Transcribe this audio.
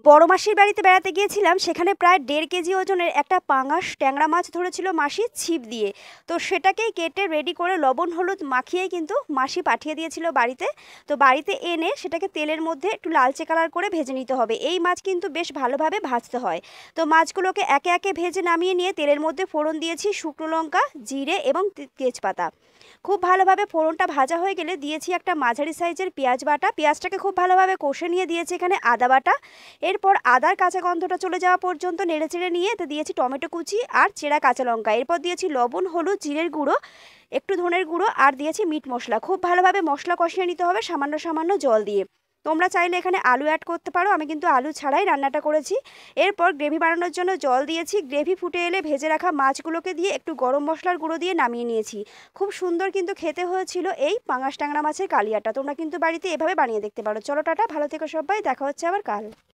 বড় মাসির বাড়িতে বেড়াতে গিয়েছিলাম, সেখানে প্রায় 1.5 কেজি ওজনের একটা পাঙাশ ট্যাংরা মাছ ধরেছিল মাসি ছিপ দিয়ে। তো সেটাকেই কেটে রেডি করে লবণ হলুদ মাখিয়েই কিন্তু মাসি পাঠিয়ে দিয়েছিল বাড়িতে। তো বাড়িতে এনে সেটাকে তেলের মধ্যে একটু লালচে কালার করে ভেজে নিতে হবে। এই মাছ কিন্তু বেশ ভালোভাবে ভাজতে হয়। তো মাছগুলোকে একে একে ভেজে নামিয়ে নিয়ে তেলের মধ্যে ফোড়ন দিয়েছি শুকনো লঙ্কা, জিরে এবং তেজপাতা। খুব ভালোভাবে ফোড়নটা ভাজা হয়ে গেলে দিয়েছি একটা মাঝারি সাইজের পেঁয়াজ বাটা। পেঁয়াজটাকে খুব ভালোভাবে কষে নিয়ে দিয়েছি এখানে আদা বাটা। এরপর আদার কাঁচা গন্ধটা চলে যাওয়া পর্যন্ত নেড়েচেড়ে নিয়ে এতে দিয়েছি টমেটো কুচি আর চেরা কাঁচা লঙ্কা। এরপর দিয়েছি লবণ, হলুদ, জিরের গুঁড়ো, একটু ধনের গুঁড়ো আর দিয়েছি মিট মশলা। খুব ভালোভাবে মশলা কষিয়ে নিতে হবে সামান্য সামান্য জল দিয়ে। তোমরা চাইলে এখানে আলু অ্যাড করতে পারো, আমি কিন্তু আলু ছাড়াই রান্নাটা করেছি। এরপর গ্রেভি বানানোর জন্য জল দিয়েছি। গ্রেভি ফুটে এলে ভেজে রাখা মাছগুলোকে দিয়ে একটু গরম মশলার গুঁড়ো দিয়ে নামিয়ে নিয়েছি। খুব সুন্দর কিন্তু খেতে হয়েছিল এই পাঙাশ ট্যাংরা মাছের কালিয়াটা। তোমরা কিন্তু বাড়িতে এভাবে বানিয়ে দেখতে পারো। চলো টাটা, ভালো থেকো সবাই, দেখা হচ্ছে আবার কাল।